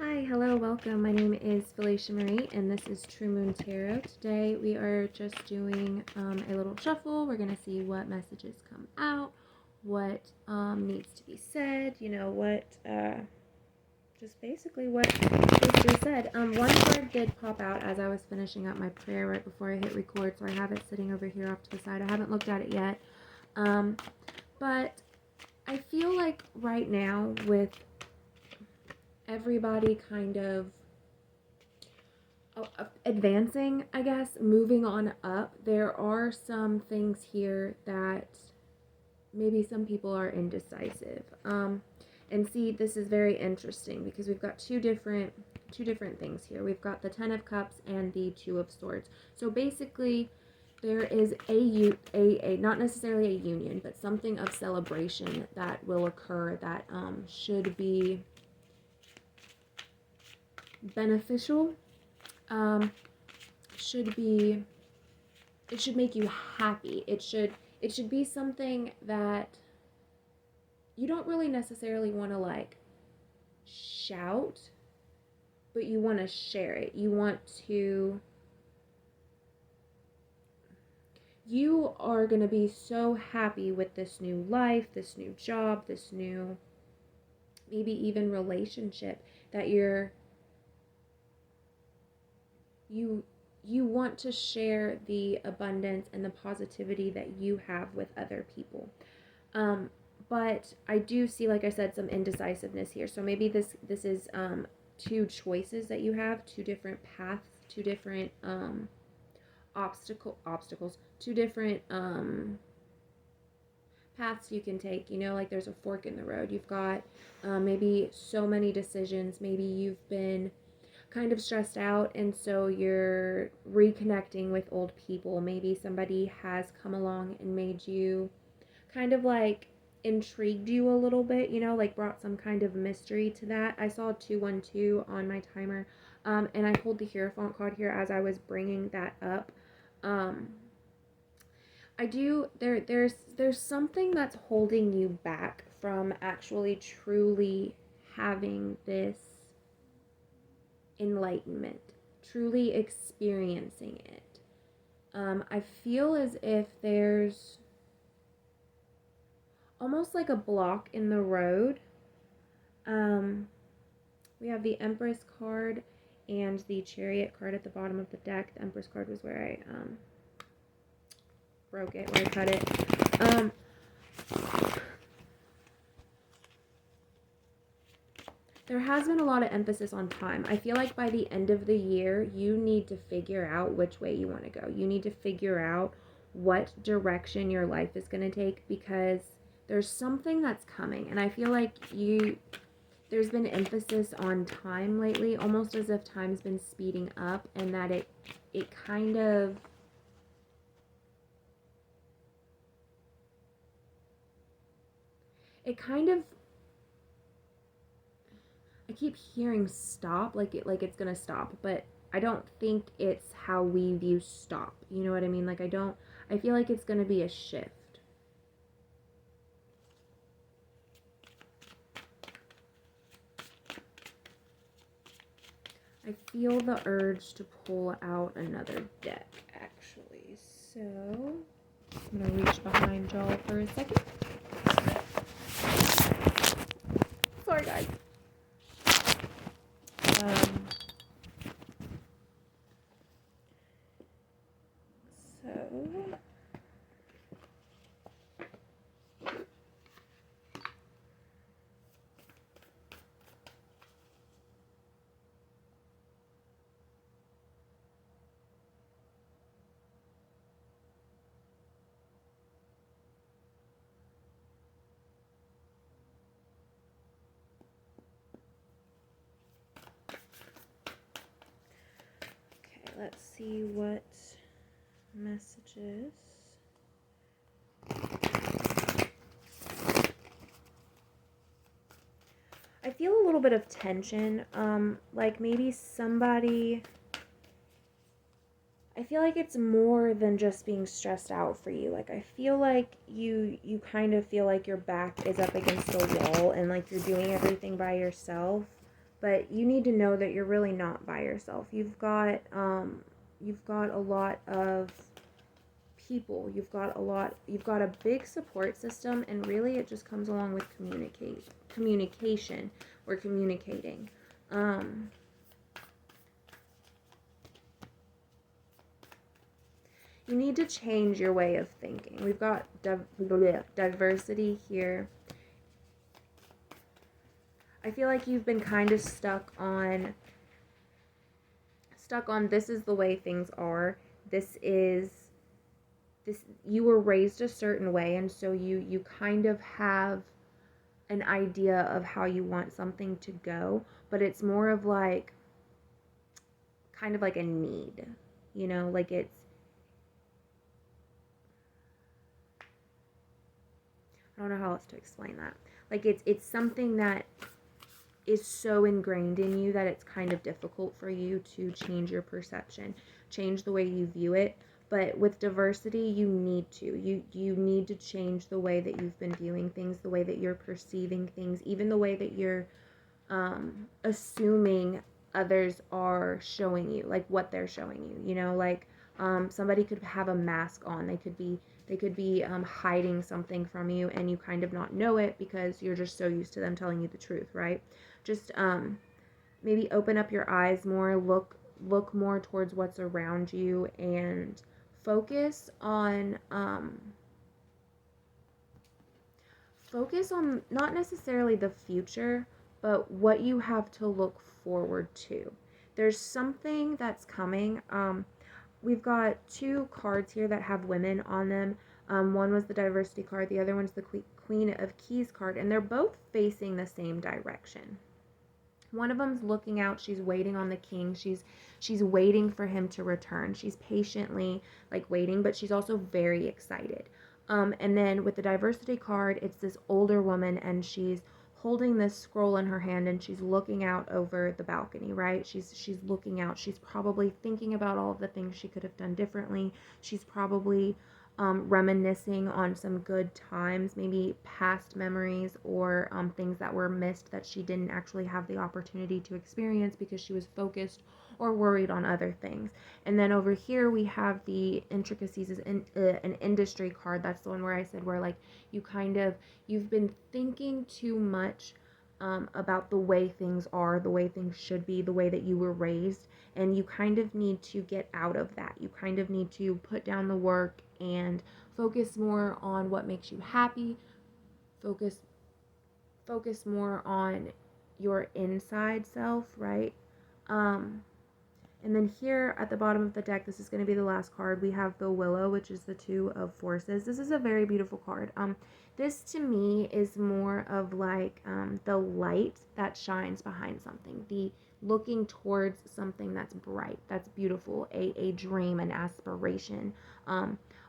Hi, hello, welcome. My name is Felicia Marie, and this is True Moon Tarot. Today we are just doing a little shuffle. We're going to see what messages come out, what needs to be said, just basically what needs to be said. One card did pop out as I was finishing up my prayer right before I hit record, so I have it sitting over here off to the side. I haven't looked at it yet, but I feel like right now with everybody kind of advancing, I guess, moving on up, there are some things here that maybe some people are indecisive. And see, this is very interesting because we've got two different things here. We've got the Ten of Cups and the Two of Swords. So basically, there is a not necessarily a union, but something of celebration that will occur that should be beneficial. It should make you happy. It should be something that you don't really necessarily want to like shout, but you want to share it. You are going to be so happy with this new life, this new job, this new maybe even relationship that you want to share the abundance and the positivity that you have with other people. But I do see, like I said, some indecisiveness here. So maybe this is two choices that you have, two different paths, two different obstacles, two different paths you can take. Like there's a fork in the road. You've got maybe so many decisions. Maybe you've been kind of stressed out, and so you're reconnecting with old people. Maybe somebody has come along and made you kind of like intrigued you a little bit, like brought some kind of mystery to that. I saw 212 on my timer, and I pulled the Hierophant card here as I was bringing that up. There's something that's holding you back from actually truly having this enlightenment, truly experiencing it. I feel as if there's almost like a block in the road. We have the Empress card and the Chariot card at the bottom of the deck. The Empress card was where I broke it, where I cut it. There has been a lot of emphasis on time. I feel like by the end of the year, you need to figure out which way you want to go. You need to figure out what direction your life is going to take, because there's something that's coming. And I feel like there's been emphasis on time lately, almost as if time's been speeding up, and that it kind of I keep hearing stop, like it's gonna stop, but I don't think it's how we view stop. You know what I mean? Like I feel like it's gonna be a shift. I feel the urge to pull out another deck, actually. So I'm gonna reach behind y'all for a second. Sorry, guys. Let's see what messages. I feel a little bit of tension. Like maybe somebody. I feel like it's more than just being stressed out for you. Like I feel like you kind of feel like your back is up against the wall and like you're doing everything by yourself. but you need to know that you're really not by yourself. You've got a lot of people. You've got a big support system, and really it just comes along with communication or communicating. You need to change your way of thinking. We've got diversity here. I feel like you've been kind of stuck on this is the way things are. This you were raised a certain way, and so you kind of have an idea of how you want something to go, but it's more of like kind of like a need, like it's I don't know how else to explain that. Like it's something that is so ingrained in you that it's kind of difficult for you to change your perception, change the way you view it. But with diversity, you need to. You need to change the way that you've been viewing things, the way that you're perceiving things, even the way that you're assuming others are showing you, like what they're showing you. Like somebody could have a mask on. They could be hiding something from you, and you kind of not know it because you're just so used to them telling you the truth, right? Just maybe open up your eyes more, look more towards what's around you, and focus on not necessarily the future, but what you have to look forward to. There's something that's coming. We've got two cards here that have women on them. One was the diversity card, the other one's the Queen of Keys card, and they're both facing the same direction. One of them's looking out. She's waiting on the king. She's waiting for him to return. She's patiently waiting, but she's also very excited. And then with the diversity card, it's this older woman, and she's holding this scroll in her hand, and she's looking out over the balcony, right? She's looking out. She's probably thinking about all of the things she could have done differently. She's probably reminiscing on some good times, maybe past memories or things that were missed that she didn't actually have the opportunity to experience because she was focused or worried on other things. And then over here we have the intricacies is an industry card. That's the one where I said where you've been thinking too much about the way things are, the way things should be, the way that you were raised, and you kind of need to get out of that. You kind of need to put down the work and focus more on what makes you happy. Focus more on your inside self, right? And then here at the bottom of the deck, this is going to be the last card. We have the Willow, which is the Two of Forces. This is a very beautiful card. This to me is more of the light that shines behind something, the looking towards something that's bright, that's beautiful, a dream, an aspiration.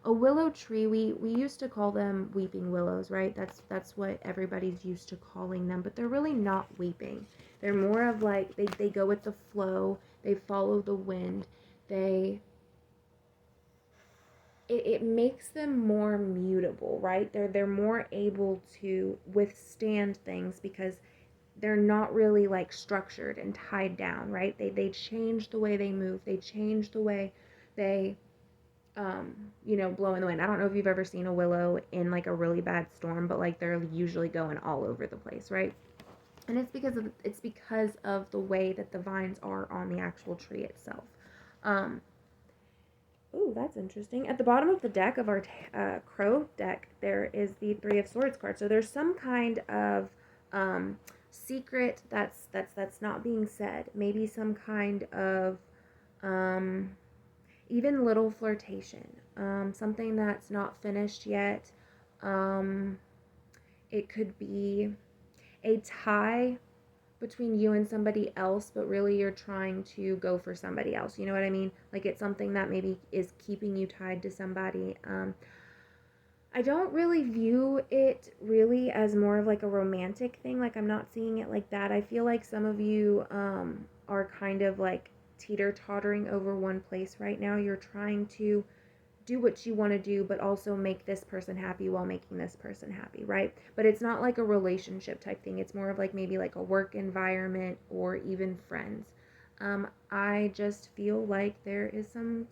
A willow tree, we used to call them weeping willows, right? That's what everybody's used to calling them, but they're really not weeping. They're more of they go with the flow, they follow the wind, it makes them more mutable, right? They're more able to withstand things because they're not really structured and tied down, right? They change the way they move, they change the way they blow in the wind. I don't know if you've ever seen a willow in a really bad storm, but they're usually going all over the place, right? And it's because of the way that the vines are on the actual tree itself. Oh, that's interesting. At the bottom of the deck of our crow deck, there is the Three of Swords card. So there's some kind of secret that's not being said. Maybe some kind of even little flirtation. Something that's not finished yet. It could be a tie between you and somebody else, but really you're trying to go for somebody else. You know what I mean? It's something that maybe is keeping you tied to somebody. I don't really view it really as more of a romantic thing. I'm not seeing it like that. I feel like some of you are kind of teeter-tottering over one place right now. You're trying to do what you want to do, but also make this person happy while making this person happy, right? But it's not like a relationship type thing. It's more of like maybe like a work environment or even friends. I just feel like there is some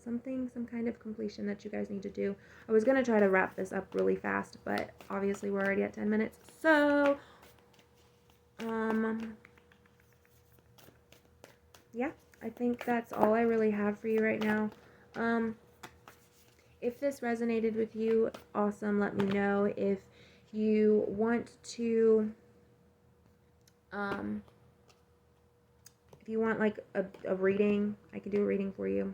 kind of completion that you guys need to do. I was gonna try to wrap this up really fast, but obviously we're already at 10 minutes. So, yeah, I think that's all I really have for you right now. If this resonated with you, awesome. Let me know. If you want to, if you want like a reading, I could do a reading for you.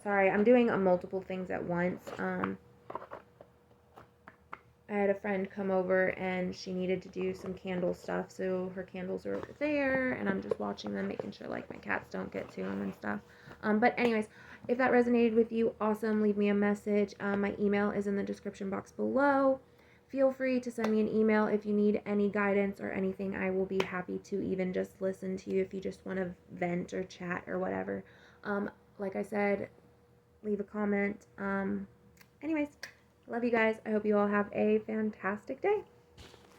Sorry, I'm doing multiple things at once. I had a friend come over and she needed to do some candle stuff, so her candles are over there, and I'm just watching them, making sure like my cats don't get to them and stuff. But anyways, if that resonated with you, awesome. Leave me a message. My email is in the description box below. Feel free to send me an email if you need any guidance or anything. I will be happy to even just listen to you if you just want to vent or chat or whatever. Like I said, leave a comment. Anyways, love you guys. I hope you all have a fantastic day.